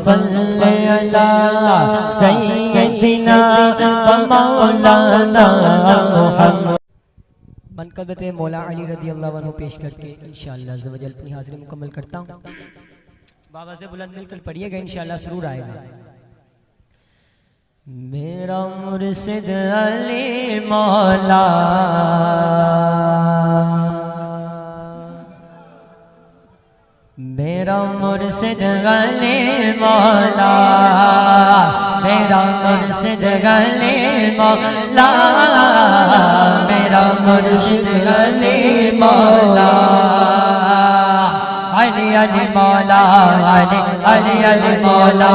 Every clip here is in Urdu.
صلی اللہ سیدنا و مولانا محمد۔ منقبت مولا علی رضی اللہ عنہ پیش کر کے انشاءاللہ عز و جل اپنی حاضری مکمل کرتا ہوں۔ بابا سے بلند مل کر پڑھیے گا، انشاءاللہ سرور آئے گا۔ میرا مرشد علی مولا، میرا مرشد علی مولا، میرا مرشد علی مولا، میرا مرشد علی مولا، علی علی مولا، علی علی علی مولا،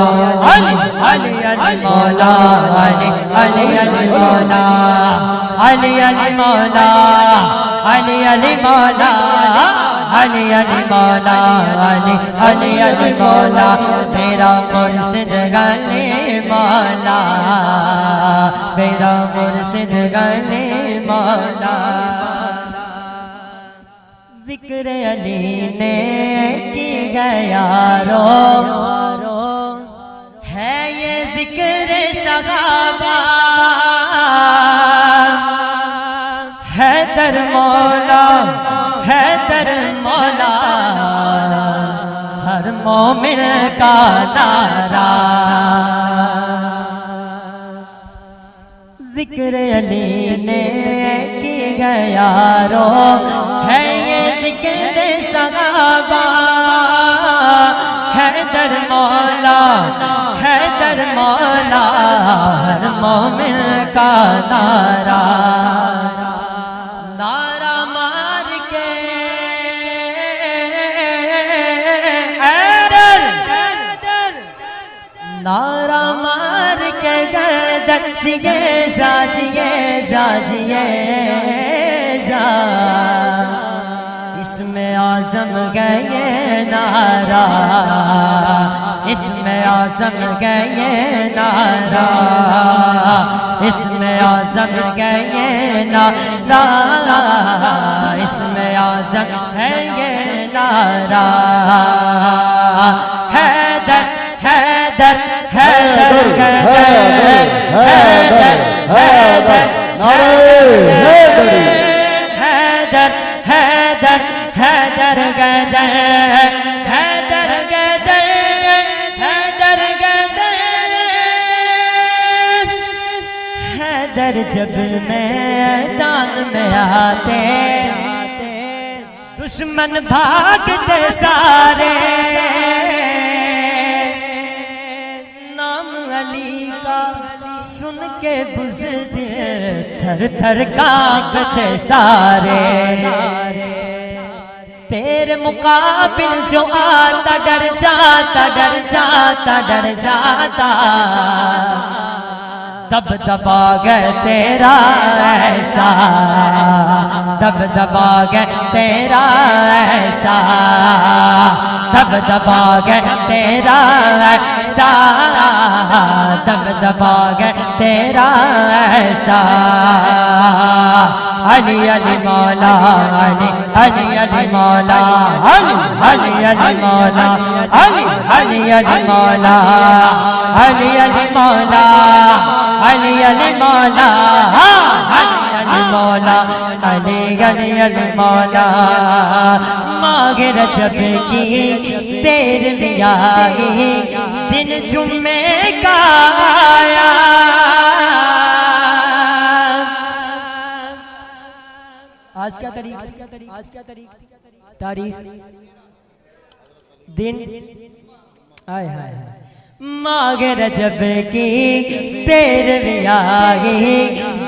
علی علی علی مولا، علی علی علی مولا، علی علی مولا، علی علی مولا، علی علی مولا، علی علی علی مولا، میرا مرشد علی مولا، میرا مرشد علی مولا۔ ذکر علی نے کی گیا رو، ہے یہ ذکر صحابہ، حیدر مولا، حیدر مولا، ہر مومن کا نعرہ۔ ذکر علی نے کی گیا رو، ہے یہ ذکر صحابہ، حیدر مولا، حیدر مولا، ہر مومن کا نعرہ۔ نعرہ مار کے حیدر، نعرہ مار کے گردن جیے جاجیے جاجیے جا، اس میں اعظم گئے نعرہ، اس میں اعظم گئے نعرہ، اس میں اعظم گئے نعرہ، اس میں اعظم ہے یہ نعرہ۔ حیدر حیدر حیدر حیدر حیدر حیدر حیدر حیدر حیدر حیدر گدر، حیدر گدر، حیدر گدر، حیدر جب میدان میں آتے دشمن بھاگتے سارے، نام علی کا سن کے بزدل تھر تھر کانپتے سارے، تیرے مقابل جو آتا ڈر جاتا، ڈر جاتا، ڈر جاتا، دب دبا گئے تیرا ایسا، دب دبا گئے تیرا ایسا، دب دبا گئے تیرا ایسا، دب دبا گئے تیرا ایسا۔ علی علی مولا، علی علی علی مولا، علی علی علی مولا، علی علی علی مولا، علی علی مولا، علی علی مولا، علی علی مولا، علی علی علی مولا۔ ماہ رجب کی تیرہویں آئی، دن جمعے کا آیا، آج کیا تاریخ، آج کیا تاریخ، دن آئے ہائے، ماہ رجب کی تیرہویں آئی،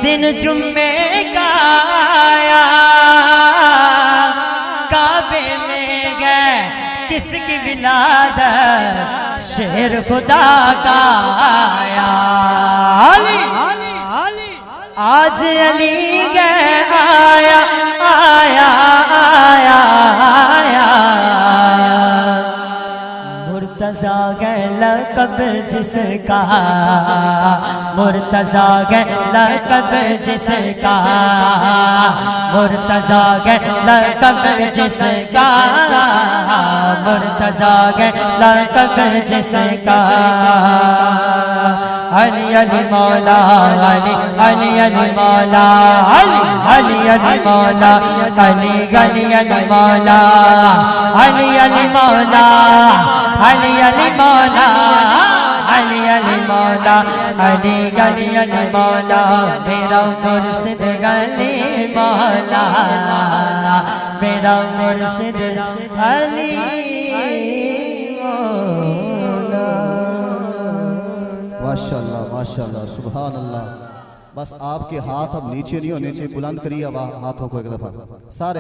دن جمعے کا آیا، کعبے میں گئے کس کی ولادت، شیر خدا کا آیا، آج علی گئے آیا آیا آیا آیا، مرتضی ہے لقب جس کا، مرتضی ہے لقب جس کا، مرتضی ہے لقب جس کا، مرتضی ہے لقب جس کا، علی علی مولا علی علی علی مولا علی علی علی مولا علی علی علی مولا علی علی مولا علی علی مولا علی علی مولا علی علی علی مولا میرا مرشد علی مولا میرا مرشد علی ماشاءاللہ ماشاءاللہ سبحان اللہ. بس آپ کے ہاتھ اب نیچے نہیں ہونے چاہیے، بلند کریے اب ہاتھوں کو ایک دفعہ سارے.